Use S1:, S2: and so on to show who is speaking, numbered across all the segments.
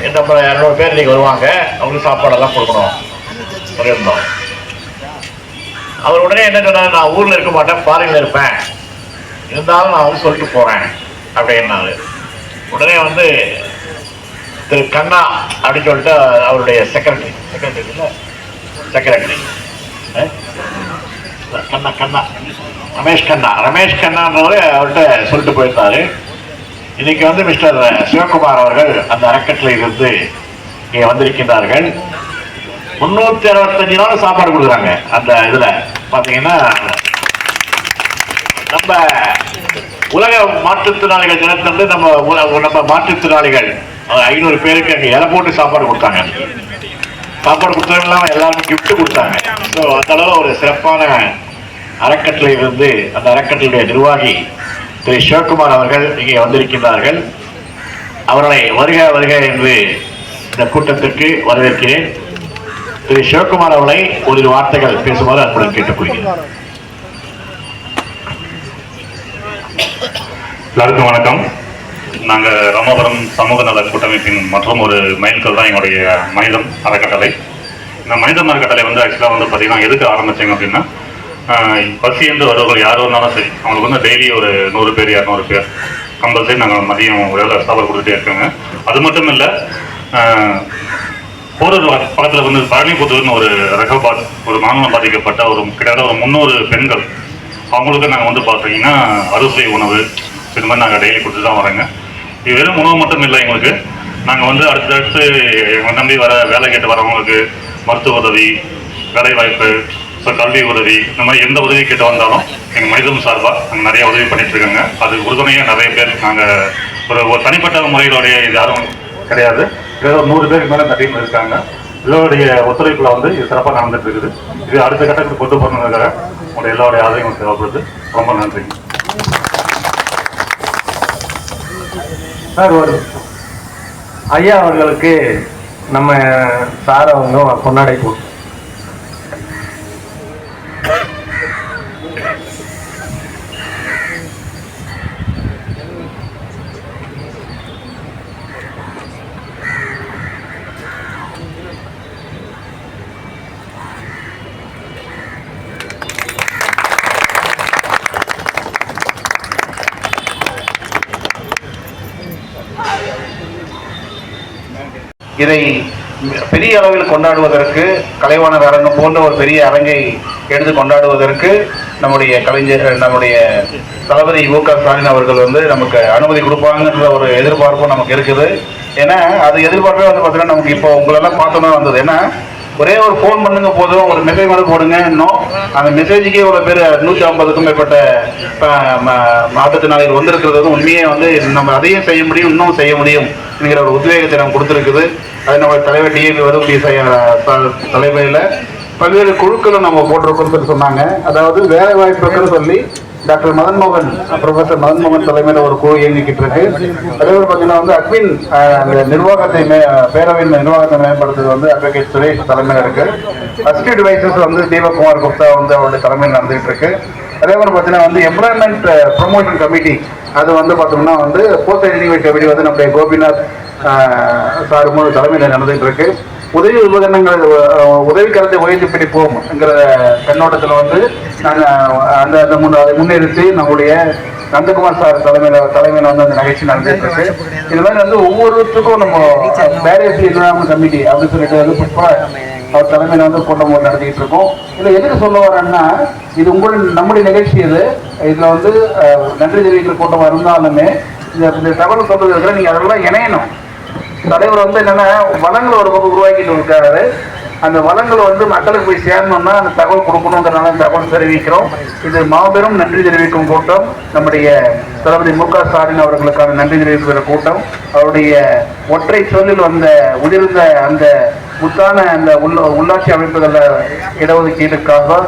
S1: நம்ம 200 பேர் இன்னைக்கு வருவாங்க, அவங்களுக்கு சாப்பாடெல்லாம் கொடுக்கணும் சொல்லியிருந்தோம். அவர் உடனே என்ன சொன்னார், நான் ஊரில் இருக்க மாட்டேன், ஃபாரின்ல இருப்பேன், இருந்தாலும் நான் வந்து சொல்லிட்டு போகிறேன் அப்படின்னாரு. உடனே வந்து திரு கண்ணா அப்படின்னு சொல்லிட்டு அவருடைய செக்ரட்டரி கண்ணா ரமேஷ் கண்ணான்றவரு அவர்கிட்ட சொல்லிட்டு போயிருந்தாரு. இன்னைக்கு வந்து மிஸ்டர் சிவகுமார் அவர்கள் அந்த அறக்கட்டளை இருந்து இங்கே வந்திருக்கின்றார்கள். 365 நாள் சாப்பாடு கொடுக்குறாங்க. அந்த இதுல பாத்தீங்கன்னா நம்ம உலக மாற்றுத்திறனாளிகள் தினத்தன்று நம்ம மாற்றுத்திறனாளிகள் 500 பேருக்கு அங்கே இலை போட்டு சாப்பாடு கொடுத்தாங்க. சாப்பாடு கொடுத்தவங்க இல்லாமல் எல்லாருமே கிஃப்ட் கொடுத்தாங்க. ஸோ அந்த அளவு ஒரு சிறப்பான அறக்கட்டளை இருந்து அந்த அறக்கட்டளையுடைய நிர்வாகி திரு சிவகுமார் அவர்கள் இங்கே வந்திருக்கின்றார்கள். அவர்களை வருக வருக என்று இந்த கூட்டத்திற்கு வரவேற்கிறேன். திரு சிவகுமார் அவர்களை ஒரு வார்த்தைகள் பேசுமாறு அன்புடன் கேட்டுக்கொள்கிறேன்.
S2: எல்லாருக்கும் வணக்கம். நாங்கள் ராமபுரம் சமூக நல கூட்டமைப்பின் மற்றும் ஒரு மைல்கல் தான் எங்களுடைய மனிதம் அறக்கட்டளை. இந்த மனிதம் அறக்கட்டளை வந்து ஆக்சுவலாக வந்து பார்த்தீங்கன்னா எதுக்கு ஆரம்பித்தீங்க அப்படின்னா, பசி என்று வருவர்கள் யார் இருந்தாலும் சரி, அவங்களுக்கு வந்து டெய்லி ஒரு 100 பேர் 200 பேர் கம்பல்சரி நாங்கள் மதியம் வேலை சாப்பாடு கொடுத்துட்டே இருக்கோங்க. அது மட்டும் இல்லை, போரூர் பக்கத்தில் வந்து பழனிபுத்தூர்னு ஒரு ரகபாத் ஒரு மாநிலம் பாதிக்கப்பட்ட கிட்டத்தட்ட ஒரு 300 பெண்கள், அவங்களுக்கு நாங்கள் வந்து பார்த்தீங்கன்னா அறுசுவை உணவு இது மாதிரி நாங்கள் டெய்லி கொடுத்து தான் வரோங்க. இது வெறும் உணவு மட்டும் இல்லை, எங்களுக்கு நாங்கள் வந்து அடுத்தடுத்து எங்கள் நம்பி வர வேலை கேட்டு வரவங்களுக்கு மருத்துவ உதவி, வேலைவாய்ப்பு, ஸோ கல்வி உதவி, இந்த மாதிரி எந்த உதவி கேட்டு வந்தாலும் எங்கள் மனிதம் சார்பாக நாங்கள் நிறைய உதவி பண்ணிட்டு இருக்காங்க. அது உறுதுணையாக நிறைய பேர் நாங்கள் ஒரு தனிப்பட்ட முறையிலுடைய இது யாரும் கிடையாது. ஏதோ 100 பேருக்கு மேலே இந்த டீம் இருக்காங்க. எல்லோருடைய ஒத்துழைப்பில் வந்து இது சிறப்பாக நடந்துட்டு இருக்குது. இது அடுத்த கட்டத்துக்கு கொண்டு போகிறதுக்காக உங்களுடைய எல்லோருடைய ஆதரவும் தேவைப்படுது. ரொம்ப நன்றி
S3: சார். ஒரு ஐயா அவர்களுக்கு நம்ம சார் அவங்க கொண்டாடி போட்டு
S4: இதை பெரிய அளவில் கொண்டாடுவதற்கு கலைவாணர் அரங்கம் போன்ற ஒரு பெரிய அரங்கை எடுத்து கொண்டாடுவதற்கு நம்முடைய தளபதி மு.க. ஸ்டாலின் அவர்கள் வந்து நமக்கு அனுமதி கொடுப்பாங்கன்ற ஒரு எதிர்பார்ப்பும் நமக்கு இருக்குது. ஏன்னா அது எதிர்பார்ப்பே வந்து பார்த்தீங்கன்னா நமக்கு இப்போ உங்களெல்லாம் பார்த்தோன்னா வந்தது. ஏன்னா ஒரே ஒரு ஃபோன் பண்ணுங்க போதும், ஒரு மெசேஜ் மட்டும் போடுங்க, இன்னும் அந்த மெசேஜுக்கே ஒரு பேர் 150க்கும் மேற்பட்ட மாற்றுத்திறனாளிகள் வந்திருக்கிறது வந்து உண்மையே வந்து நம்ம அதையும் செய்ய முடியும், இன்னும் செய்ய முடியும் என்கிற ஒரு உத்வேகத்தை நம்ம கொடுத்துருக்குது. அது நம்ம தலைவர் டிஏபி வரும்படி தலைமையில் பல்வேறு குழுக்களும் நம்ம போட்டிருக்கோம்னு சொன்னாங்க. அதாவது வேலை வாய்ப்புகள் சொல்லி டாக்டர் மதன்மோகன், ப்ரொஃபசர் மதன்மோகன் தலைமையில் ஒரு குழு இயங்கிக்கிட்டு இருக்கு. அதே மாதிரி பார்த்தீங்கன்னா வந்து அட்மின் நிர்வாகத்தை பேரவையின் நிர்வாகத்தை மேம்படுத்துறது வந்து அட்வொகேட் சுரேஷ் தலைமையில் இருக்கு. அசிஸ்டன்ட் வைசஸ் வந்து தீபக்குமார் குப்தா வந்து அவருடைய தலைமையில் நடந்துகிட்டு இருக்கு. அதே மாதிரி பார்த்தீங்கன்னா வந்து எம்ப்ளாய்மெண்ட் ப்ரொமோஷன் கமிட்டி அது வந்து பார்த்தோம்னா வந்து போஸ்ட் ஐடென்டிஃபை கமிட்டி வந்து நம்முடைய கோபிநாத் சார் தலைமையில் நடந்துகிட்டு இருக்கு. உதவி உபகரணங்கள் உதவிக்கரத்தை உயர்த்தி பிடிப்போம் என்கிற கண்ணோட்டத்தில் வந்து நாங்கள் அதை முன்னிறுத்தி நம்முடைய நந்தகுமார் சார் தலைமையில் வந்து அந்த நிகழ்ச்சி நடந்துட்டு இருக்கு. இது மாதிரி வந்து ஒவ்வொருத்தருக்கும் நம்ம பேரியர்ஸ் என்விரான்மெண்ட் கமிட்டி அப்படின்னு சொல்லிட்டு வந்து அவர் தலைமையில் வந்து கூட்டம் நடத்திக்கிட்டு இருக்கோம். இதில் எதுக்கு சொல்ல வரேன்னா, இது நம்முடைய நிகழ்ச்சி. இதில் வந்து நன்றி தெரிவிக்கிற கூட்டம் இருந்தாலுமே இந்த தகவல் சொல்றது இருக்கிற நீங்கள் அதெல்லாம் இணையணும். தலைவர் வந்து என்னன்னா வளங்கள் ஒரு பக்கம் உருவாக்கிட்டு இருக்காரு. அந்த வளங்கள் வந்து மக்களுக்கு போய் சேரணும்னா அந்த தகவல் கொடுக்கணுங்கிறனால தகவல் தெரிவிக்கிறோம். இது மாபெரும் நன்றி தெரிவிக்கும் கூட்டம். நம்முடைய தளபதி மு.க. ஸ்டாலின் அவர்களுக்கான நன்றி தெரிவிக்கிற கூட்டம். அவருடைய ஒற்றை சொல்லில் வந்த உதிர்ந்த அந்த முத்தான அந்த உள்ளாட்சி அமைப்புகளில் இடஒதுக்கீடுக்காக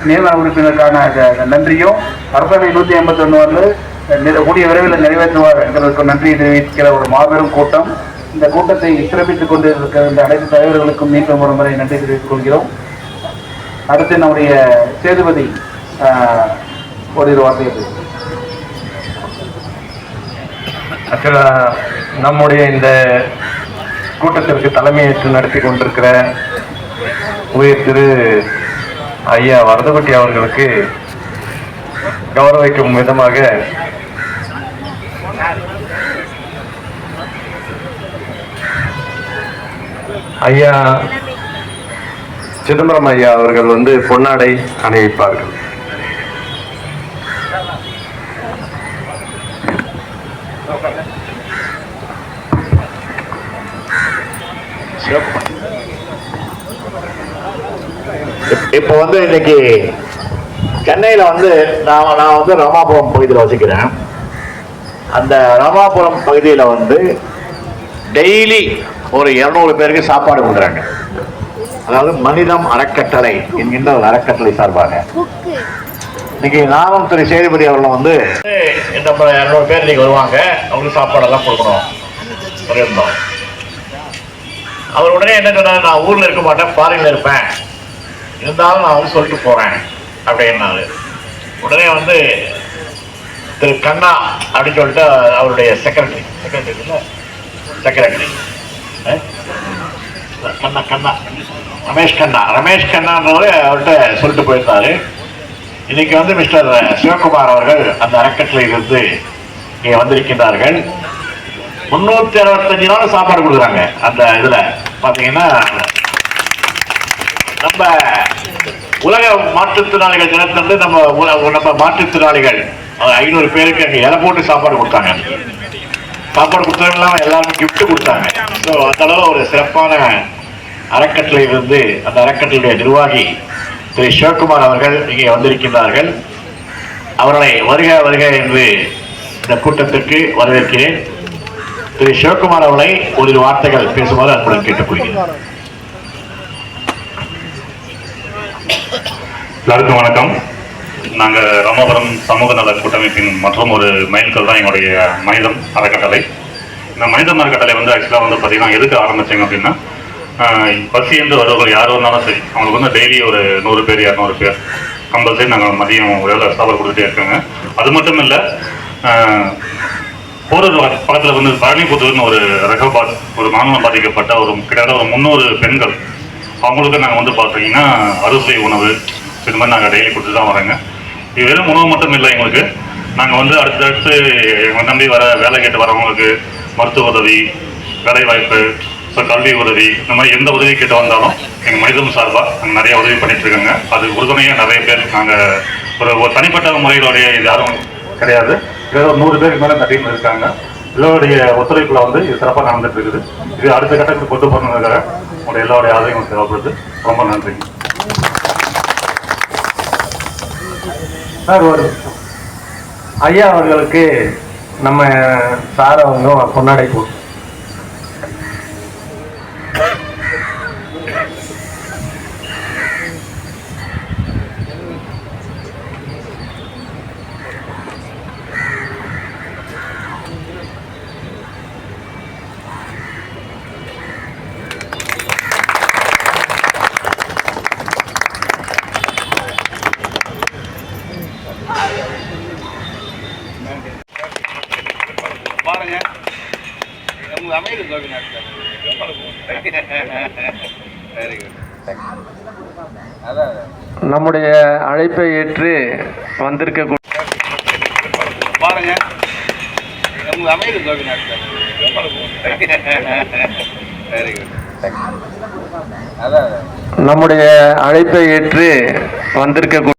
S4: நியமன உறுப்பினருக்கான நன்றியும் அரசாணை 151 வந்து கூடிய விரைவில் நிறைவேற்றுவார் எங்களுக்கு நன்றி தெரிவிக்கிற ஒரு மாபெரும் கூட்டம். இந்த கூட்டத்தை சிறப்பித்துக் கொண்டிருக்கிற இந்த அனைத்து தலைவர்களுக்கும் மீண்டும் ஒரு முறை நன்றி தெரிவித்துக் கொள்கிறோம். அடுத்து நம்முடைய சேதுபதி ஒரு வார்த்தை.
S3: நம்முடைய இந்த கூட்டத்திற்கு தலைமையேற்று நடத்தி கொண்டிருக்கிற உயர் திரு ஐயா வரதகுட்டி அவர்களுக்கு கௌரவிக்கும் விதமாக ஐயா சிதம்பரம் ஐயா அவர்கள் பொன்னாடை அணிவிப்பார்கள்.
S1: இப்போ இன்னைக்கு சென்னையில நான் ராமாபுரம் பகுதியில் வசிக்கிறேன். அந்த ராமாபுரம் பகுதியில் டெய்லி ஒரு 200 பேருக்கு சாப்பாடு கொடுக்குறாங்க. அதாவது மனிதம் அறக்கட்டளை என்கின்ற ஒரு அறக்கட்டளை சார்பாக இன்னைக்கு நானும் திரு சேதுபதி அவர்களும் நம்ம 200 பேர் இன்னைக்கு வருவாங்க. அவங்களுக்கு சாப்பாடெல்லாம் கொடுக்கணும் இருந்தோம். அவர் உடனே என்ன சொன்னார், நான் ஊர்ல இருக்க மாட்டேன், ஃபாரின்ல இருப்பேன், இருந்தாலும் நான் சொல்லிட்டு போறேன் அப்படின்னாரு. உடனே திரு கண்ணா அப்படின்னு சொல்லிட்டு அவருடைய செக்ரட்டரி கண்ணா ரமேஷ் கண்ணான்றவர் அவர்கிட்ட சொல்லிட்டு போயிருந்தாரு. இன்னைக்கு மிஸ்டர் சிவகுமார் அவர்கள் அந்த அறக்கட்டளையிலிருந்து இங்கே வந்திருக்கின்றார்கள். 365 நாள் சாப்பாடு கொடுக்குறாங்க. அந்த இதுல பாத்தீங்கன்னா நம்ம உலக மாற்றுத்திறனாளிகள் தினத்தன்று நம்ம மாற்றுத்திறனாளிகள் 500 பேருக்கு அங்கே இலை போட்டு சாப்பாடு கொடுத்தாங்க. சாப்பாடு கொடுத்தவங்க எல்லாருக்கும் கிஃப்ட் கொடுத்தாங்க. ஸோ அந்த அளவு ஒரு சிறப்பான அறக்கட்டளையிலிருந்து அந்த அறக்கட்டளையுடைய நிர்வாகி திரு சிவகுமார் அவர்கள் இங்கே வந்திருக்கின்றார்கள். அவர்களை வருக வருக என்று இந்த கூட்டத்திற்கு வரவேற்கிறேன். திரு சிவகுமார் அவர்களை ஒரு வார்த்தைகள் பேசுமாறு அன்புடன் கேட்டுக்கொள்கிறேன்.
S2: எல்லாருக்கும் வணக்கம். நாங்கள் ராமபுரம் சமூக நல கூட்டமைப்பின் மற்றும் ஒரு மைல்கல் தான் எங்களுடைய மனிதம் அறக்கட்டளை. இந்த மனிதம் அறக்கட்டளை ஆக்சுவலாக பார்த்தீங்கன்னா எதுக்கு ஆரம்பித்தேங்க அப்படின்னா, பசி என்று வருவர்கள் யார் வந்தாலும் சரி அவங்களுக்கு டெய்லி ஒரு 100 பேர் 200 பேர் கம்பல்சரி நாங்கள் மதியம் வேலை சாப்பாடு கொடுத்துட்டே இருக்கோங்க. அது மட்டும் இல்லை, போகிறது பக்கத்தில் பழனிபுத்தூர்னு ஒரு ரகபாத் ஒரு மாநிலம் பாதிக்கப்பட்ட கிட்டத்தட்ட ஒரு 300 பெண்கள் அவங்களுக்கு நாங்கள் பார்த்தீங்கன்னா அறுசுவை உணவு இது மாதிரி நாங்கள் டெய்லி கொடுத்து தான் வரோங்க. இது வெறும் உணவு மட்டும் இல்லை, எங்களுக்கு நாங்கள் அடுத்தடுத்து எங்கள் நம்பி வேலை கேட்டு வரவங்களுக்கு மருத்துவ உதவி, வேலைவாய்ப்பு, கல்வி உதவி, இந்த மாதிரி எந்த உதவி கேட்டு வந்தாலும் எங்கள் மனிதம் சார்பாக நாங்கள் நிறைய உதவி பண்ணிட்டு இருக்கோங்க. அது உறுதுணையாக நிறைய பேர் நாங்கள் ஒரு தனிப்பட்ட முறையிலுடைய இது யாரும் கிடையாது. ஒரு 100 பேருக்கு மேலே இந்த டீம் இருக்காங்க. எல்லோருடைய ஒத்துழைப்பில் இது சிறப்பாக நடந்துட்டு இருக்குது. இது அடுத்த கட்டத்துக்கு கொண்டு போகணுங்கிறதுக்காக உங்களுடைய எல்லாருடைய ஆதரவும் தேவைப்படுது. ரொம்ப நன்றி
S3: சார். ஒரு ஐயா அவர்களுக்கு நம்ம சார் பொன்னாடை போட்டு
S4: பாருங்க அமைதி.
S3: நம்முடைய அழைப்பை ஏற்று வந்திருக்க
S4: பாருங்க அமைதி.
S3: நம்முடைய அழைப்பை ஏற்று வந்திருக்க